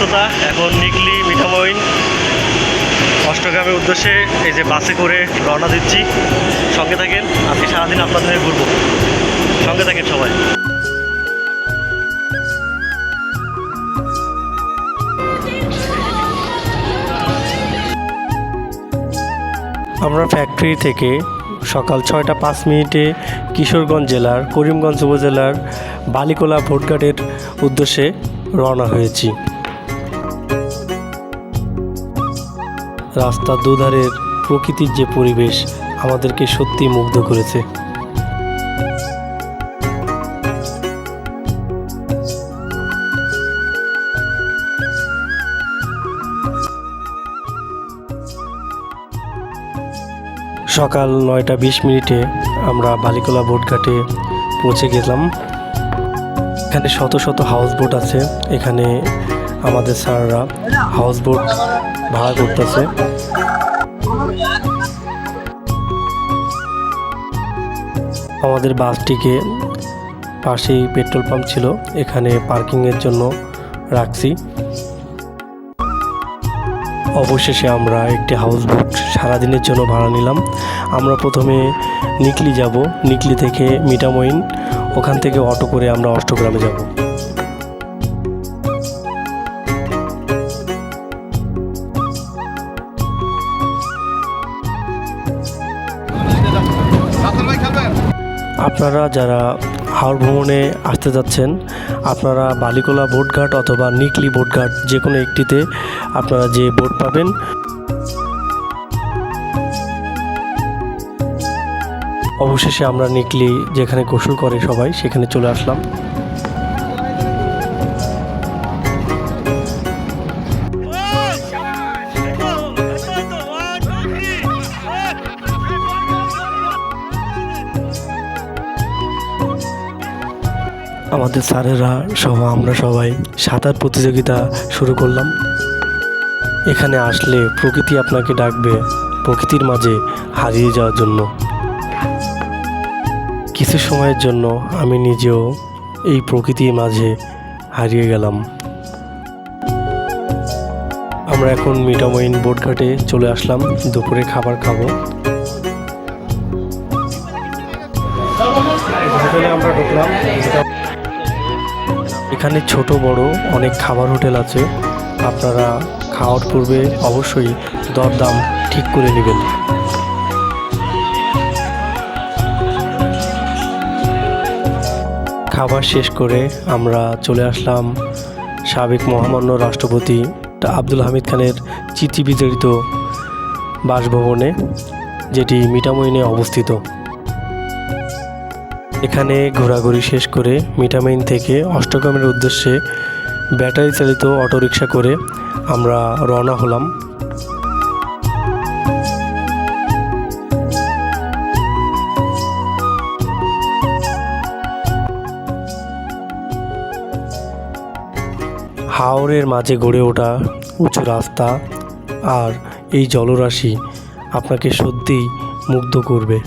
ব্যস্ততা। এখন নিকলি মিঠামইন অষ্টগ্রামের উদ্দেশ্যে এই যে বাসে করে রওনা দিচ্ছি। সঙ্গে থাকেন, আজকে সারাদিন আপনাদের হয়ে ঘুরবো। সঙ্গে থাকেন সবাই। আমরা ফ্যাক্টরি থেকে সকাল 6টা 5 মিনিটে কিশোরগঞ্জ জেলার করিমগঞ্জ উপজেলার বালিকোলা ভোটঘাটের উদ্দেশ্যে রওনা হয়েছি। রাস্তার দুধারের প্রকৃতির যে পরিবেশ আমাদেরকে সত্যি মুগ্ধ করেছে। সকাল 9টা 20 মিনিটে আমরা বালিকোলা বোটঘাটে পৌঁছে গেলাম। এখানে শত শত হাউস বোট আছে। এখানে আমাদের স্যাররা হাউস বোট ভাড়া করতেছে। আমাদের বাসটিকে পাশেই পেট্রোল পাম্প ছিল, এখানে পার্কিংয়ের জন্য রাখছি। অবশেষে আমরা একটি হাউস বোট সারাদিনের জন্য ভাড়া নিলাম। আমরা প্রথমে নিকলি যাব, নিকলি থেকে মিঠামইন, ওখান থেকে অটো করে আমরা অষ্টগ্রামে যাব। আপনারা যারা হাওড় ভ্রমণে আসতে যাচ্ছেন, আপনারা বালিকোলা বোটঘাট অথবা নিকলি বোটঘাট যে কোনো একটিতে আপনারা যে বোট পাবেন। অবশেষে আমরা নিকলি, যেখানে গোসল করে সবাই, সেখানে চলে আসলাম। আমাদের স্যারেরা সহ আমরা সবাই সাঁতার প্রতিযোগিতা শুরু করলাম। এখানে আসলে প্রকৃতি আপনাকে ডাকবে প্রকৃতির মাঝে হারিয়ে যাওয়ার জন্য। কিছু সময়ের জন্য আমি নিজেও এই প্রকৃতির মাঝে হারিয়ে গেলাম। আমরা এখন মিঠামইন বোটঘাটে চলে আসলাম, দুপুরে খাবার খাবো। হোটেলে আমরা ঢুকলাম। এখানে ছোট বড় অনেক খাবার হোটেল আছে। আপনারা খাওয়ার পূর্বে অবশ্যই দরদাম ঠিক করে নেবেন। খাবার শেষ করে আমরা চলে আসলাম সাবেক মহামান্য রাষ্ট্রপতি আব্দুল হামিদ খানের চিঠি বিজড়িত বাসভবনে, যেটি মিঠামইনে অবস্থিত। এখানে ঘোরাঘুরি শেষ করে মিঠামইন থেকে অষ্টগ্রামের উদ্দেশ্যে ব্যাটারি চালিত অটোরিকশা করে আমরা রওনা হলাম। হাওরের মাঝে গড়ে ওঠা উঁচু রাস্তা আর এই জলরাশি আপনাকে সত্যিই মুগ্ধ করবে।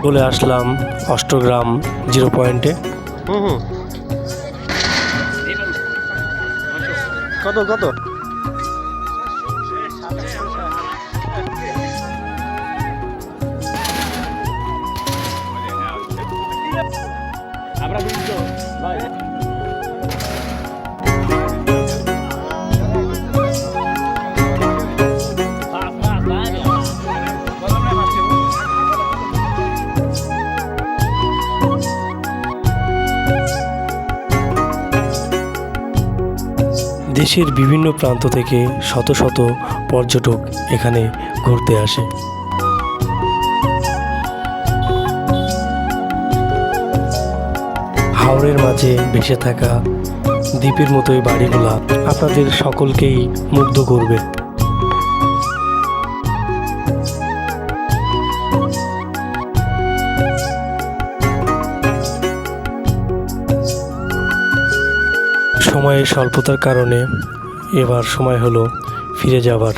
চলে আসলাম অষ্টগ্রাম 0 পয়েন্টে। কত কত আমরা দেশের বিভিন্ন প্রান্ত থেকে শত শত পর্যটক এখানে ঘুরতে আসে। হাওরের মাঝে ভেসে থাকা দ্বীপের মতোই বাড়িগুলা আপনাদের সকলকেই মুগ্ধ করবে। সময়ের স্বল্পতার কারণে এবার সময় হলো ফিরে যাবার।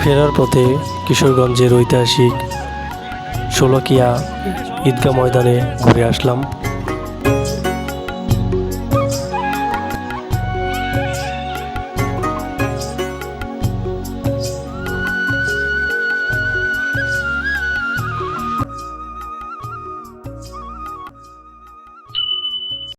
ফেরার পথে কিশোরগঞ্জের ঐতিহাসিক শোলাকিয়া ঈদগাহ ময়দানে ঘুরে আসলাম।